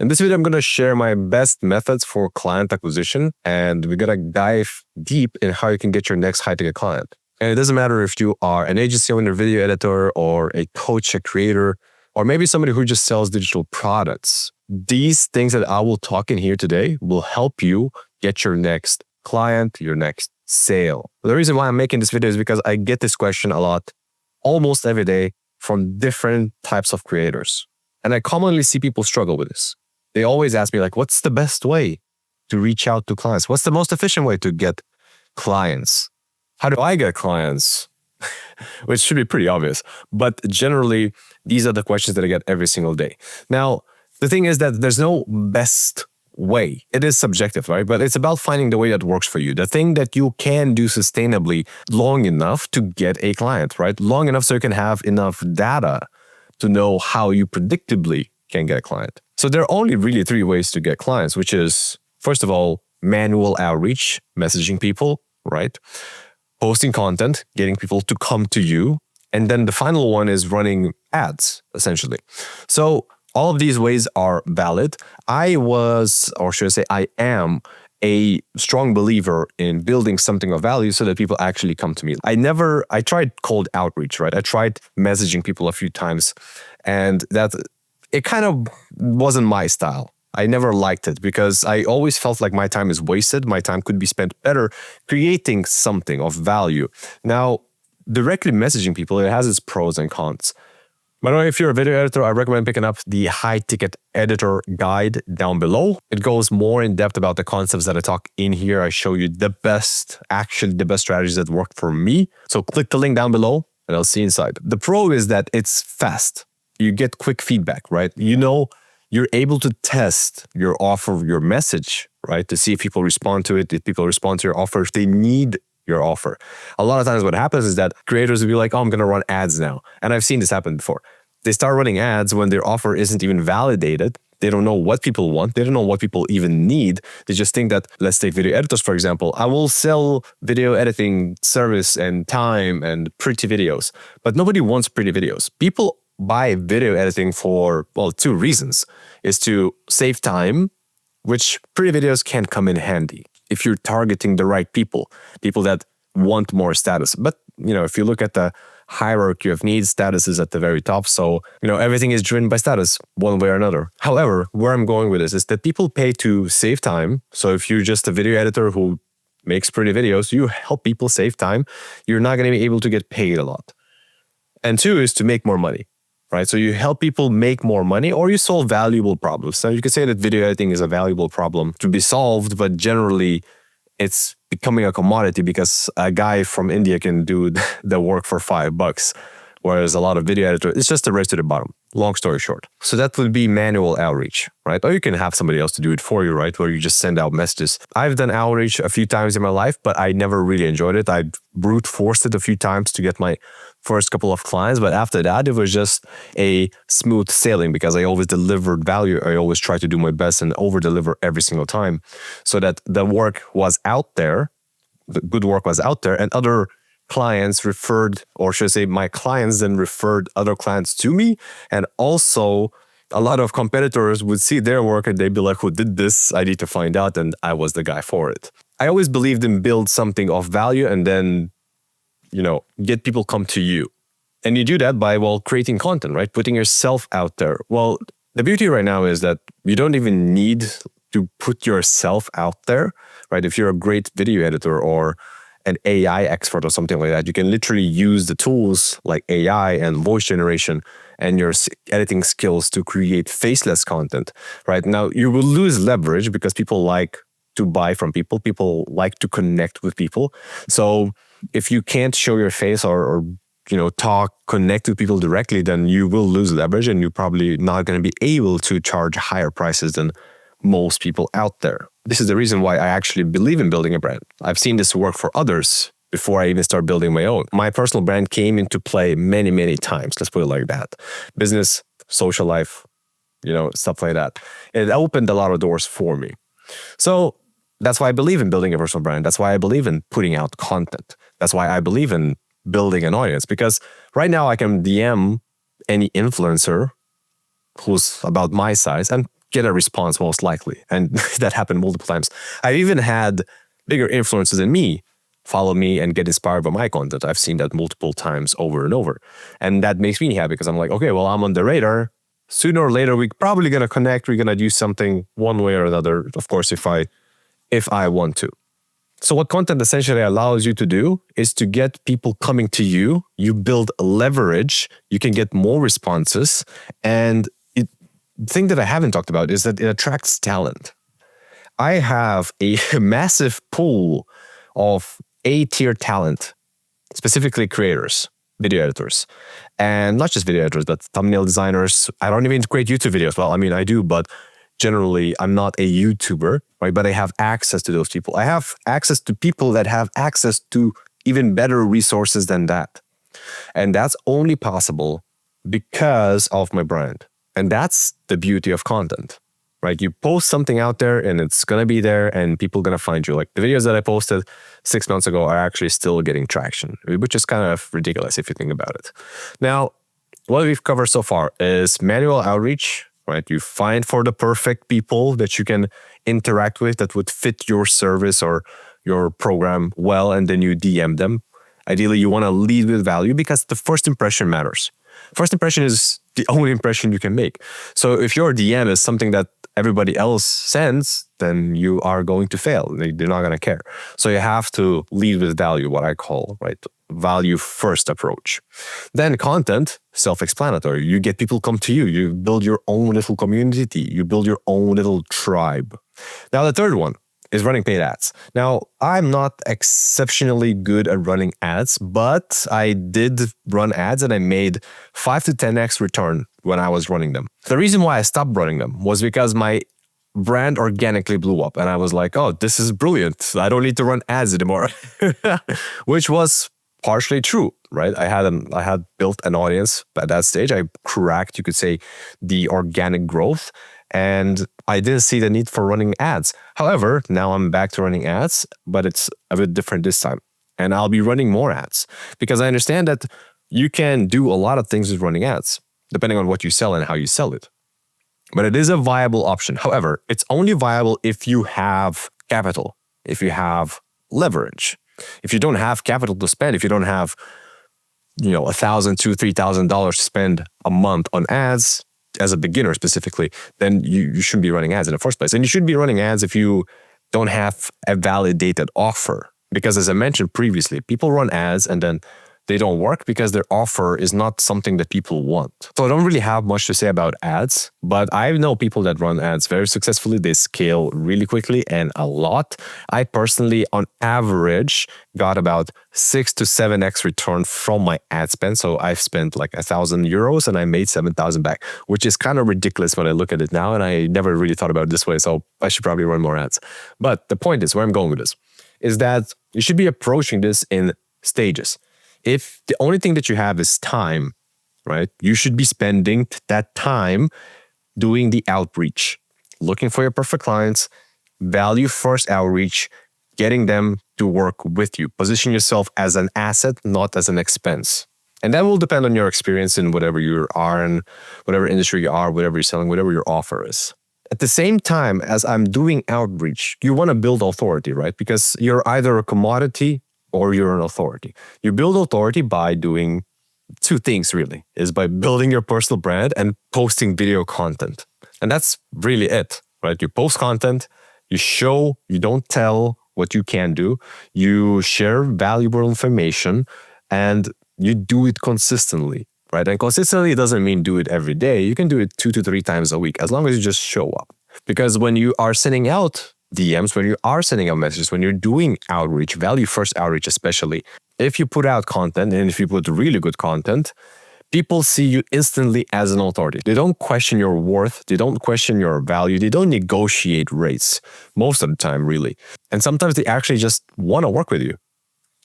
In this video, I'm going to share my best methods for client acquisition, and we're going to dive deep in how you can get your next high-ticket client. And it doesn't matter if you are an agency owner, video editor, or a coach, a creator, or maybe somebody who just sells digital products. These things that I will talk in here today will help you get your next client, your next sale. The reason why I'm making this video is because I get this question a lot, almost every day, from different types of creators. And I commonly see people struggle with this. They always ask me, like, what's the best way to reach out to clients? What's the most efficient way to get clients? How do I get clients? Which should be pretty obvious. But generally, these are the questions that I get every single day. Now, the thing is that there's no best way. It is subjective, right? But it's about finding the way that works for you. The thing that you can do sustainably long enough to get a client, right? Long enough so you can have enough data to know how you predictably can get a client. So there are only really three ways to get clients, which is, first of all, manual outreach, messaging people, right? Posting content, getting people to come to you. And then the final one is running ads, essentially. So all of these ways are valid. I was, or should I say, I am a strong believer in building something of value so that people actually come to me. I tried cold outreach, right? I tried messaging people a few times, and it kind of wasn't my style. I never liked it because I always felt like my time is wasted. My time could be spent better creating something of value. Now, directly messaging people, it has its pros and cons. By the way, if you're a video editor, I recommend picking up the High Ticket Editor Guide down below. It goes more in depth about the concepts that I talk in here. I show you the best strategies that worked for me. So click the link down below and I'll see you inside. The pro is that it's fast. You get quick feedback, right? You're able to test your offer, your message, right? To see if people respond to it, if people respond to your offer, if they need your offer. A lot of times what happens is that creators will be like, oh, I'm going to run ads now. And I've seen this happen before. They start running ads when their offer isn't even validated. They don't know what people want. They don't know what people even need. They just think that, let's take video editors, for example. I will sell video editing service and time and pretty videos. But nobody wants pretty videos. People buy video editing for, well, two reasons. Is to save time, which pretty videos can come in handy if you're targeting the right people that want more status. But, if you look at the hierarchy of needs, status is at the very top. So, everything is driven by status one way or another. However, where I'm going with this is that people pay to save time. So if you're just a video editor who makes pretty videos, you help people save time. You're not going to be able to get paid a lot. And two is to make more money. Right? So you help people make more money or you solve valuable problems. So you could say that video editing is a valuable problem to be solved, but generally it's becoming a commodity because a guy from India can do the work for $5, whereas a lot of video editors, it's just a race to the bottom. Long story short. So that would be manual outreach, right? Or you can have somebody else to do it for you, right? Where you just send out messages. I've done outreach a few times in my life, but I never really enjoyed it. I brute forced it a few times to get my first couple of clients, but after that, it was just a smooth sailing because I always delivered value. I always tried to do my best and over-deliver every single time so that the work was out there, the good work was out there, and other clients referred, or should I say my clients then referred other clients to me. And also a lot of competitors would see their work and they'd be like, who did this? I need to find out. And I was the guy for it. I always believed in build something of value and then, get people come to you. And you do that by, creating content, right? Putting yourself out there. Well, the beauty right now is that you don't even need to put yourself out there, right? If you're a great video editor or an AI expert or something like that, you can literally use the tools like AI and voice generation and your editing skills to create faceless content, right? Now, you will lose leverage because people like to buy from people. People like to connect with people. So if you can't show your face or connect with people directly, then you will lose leverage and you're probably not going to be able to charge higher prices than most people out there. This is the reason why I actually believe in building a brand. I've seen this work for others before I even start building my own. My personal brand came into play many, many times. Let's put it like that. Business, social life, stuff like that. It opened a lot of doors for me. So that's why I believe in building a personal brand. That's why I believe in putting out content. That's why I believe in building an audience. Because right now I can DM any influencer who's about my size and get a response most likely. And that happened multiple times. I've even had bigger influencers than me follow me and get inspired by my content. I've seen that multiple times over and over. And that makes me happy because I'm like, okay, well, I'm on the radar. Sooner or later, we're probably going to connect. We're going to do something one way or another, of course, if I want to. So what content essentially allows you to do is to get people coming to you. You build leverage. You can get more responses. And the thing that I haven't talked about is that it attracts talent. I have a massive pool of A-tier talent, specifically creators, video editors, and not just video editors, but thumbnail designers. I don't even create YouTube videos. Well, I mean, I do, but generally I'm not a YouTuber, right? But I have access to those people. I have access to people that have access to even better resources than that. And that's only possible because of my brand. And that's the beauty of content. Right? You post something out there and it's going to be there and people are going to find you. Like the videos that I posted 6 months ago are actually still getting traction, which is kind of ridiculous if you think about it. Now, what we've covered so far is manual outreach, right? You find for the perfect people that you can interact with that would fit your service or your program well, and then you DM them. Ideally, you want to lead with value because the first impression matters. First impression is the only impression you can make. So if your DM is something that everybody else sends, then you are going to fail. They're not going to care. So you have to lead with value, what I call, right, value first approach. Then content, self-explanatory. You get people come to you. You build your own little community. You build your own little tribe. Now, the third one is running paid ads. Now, I'm not exceptionally good at running ads, but I did run ads and I made 5 to 10x return when I was running them. The reason why I stopped running them was because my brand organically blew up and I was like, oh, this is brilliant. I don't need to run ads anymore, which was partially true, right? I had built an audience at that stage. I cracked, you could say, the organic growth. And I didn't see the need for running ads. However, now I'm back to running ads, but it's a bit different this time. And I'll be running more ads because I understand that you can do a lot of things with running ads, depending on what you sell and how you sell it. But it is a viable option. However, it's only viable if you have capital, if you have leverage. If you don't have capital to spend, if you don't have, $1,000 to $3,000 to spend a month on ads, as a beginner specifically, then you shouldn't be running ads in the first place. And you should be running ads if you don't have a validated offer. Because as I mentioned previously, people run ads and then they don't work because their offer is not something that people want. So I don't really have much to say about ads, but I know people that run ads very successfully. They scale really quickly and a lot. I personally, on average, got about 6 to 7x return from my ad spend. So I've spent like €1,000 and I made 7,000 back, which is kind of ridiculous when I look at it now. And I never really thought about it this way. So I should probably run more ads. But the point is, where I'm going with this is that you should be approaching this in stages. If the only thing that you have is time, right, you should be spending that time doing the outreach, looking for your perfect clients, value first outreach, getting them to work with you. Position yourself as an asset, not as an expense. And that will depend on your experience in whatever you are in, whatever industry you are, whatever you're selling, whatever your offer is. At the same time as I'm doing outreach, you want to build authority, right? Because you're either a commodity or you're an authority. You build authority by doing two things, really, is by building your personal brand and posting video content. And that's really it, right? You post content, you show, you don't tell what you can do, you share valuable information, and you do it consistently, right? And consistently doesn't mean do it every day. You can do it 2 to 3 times a week, as long as you just show up. Because when you are sending out DMs, when you are sending out messages, when you're doing outreach, value first outreach especially, if you put out content and if you put really good content, people see you instantly as an authority. They don't question your worth. They don't question your value. They don't negotiate rates most of the time, really. And sometimes they actually just want to work with you.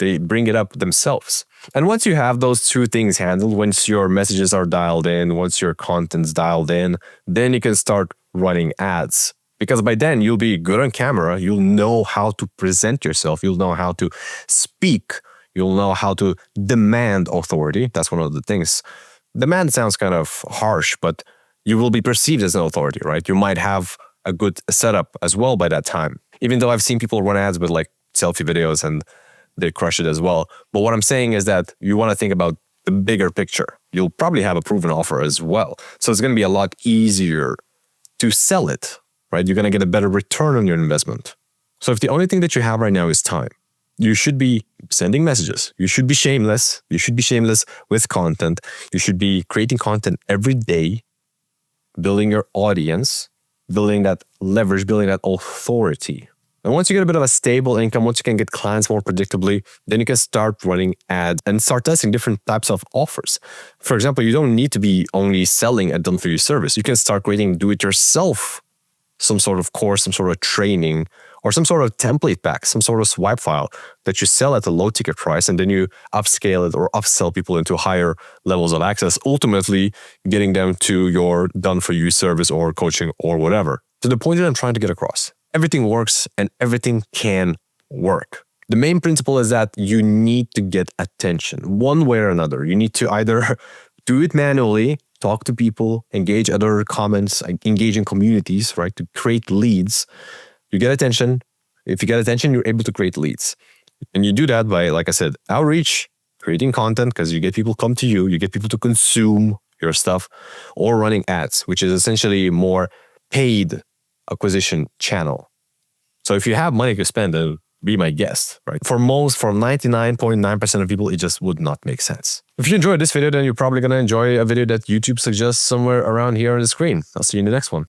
They bring it up themselves. And once you have those two things handled, once your messages are dialed in, once your content's dialed in, then you can start running ads. Because by then, you'll be good on camera. You'll know how to present yourself. You'll know how to speak. You'll know how to demand authority. That's one of the things. Demand sounds kind of harsh, but you will be perceived as an authority, right? You might have a good setup as well by that time. Even though I've seen people run ads with like selfie videos and they crush it as well. But what I'm saying is that you want to think about the bigger picture. You'll probably have a proven offer as well. So it's going to be a lot easier to sell it, right? You're going to get a better return on your investment. So if the only thing that you have right now is time, you should be sending messages. You should be shameless. You should be shameless with content. You should be creating content every day, building your audience, building that leverage, building that authority. And once you get a bit of a stable income, once you can get clients more predictably, then you can start running ads and start testing different types of offers. For example, you don't need to be only selling a done-for-you service. You can start creating do-it-yourself, some sort of course, some sort of training, or some sort of template pack, some sort of swipe file that you sell at a low ticket price, and then you upscale it or upsell people into higher levels of access, ultimately getting them to your done-for-you service or coaching or whatever. So the point that I'm trying to get across, everything works and everything can work. The main principle is that you need to get attention one way or another. You need to either do it manually, talk to people, engage other comments, engage in communities, right? To create leads. You get attention. If you get attention, you're able to create leads. And you do that by, like I said, outreach, creating content, because you get people come to you, you get people to consume your stuff, or running ads, which is essentially more paid acquisition channel. So if you have money to spend, then be my guest, right? For 99.9% of people, it just would not make sense. If you enjoyed this video, then you're probably going to enjoy a video that YouTube suggests somewhere around here on the screen. I'll see you in the next one.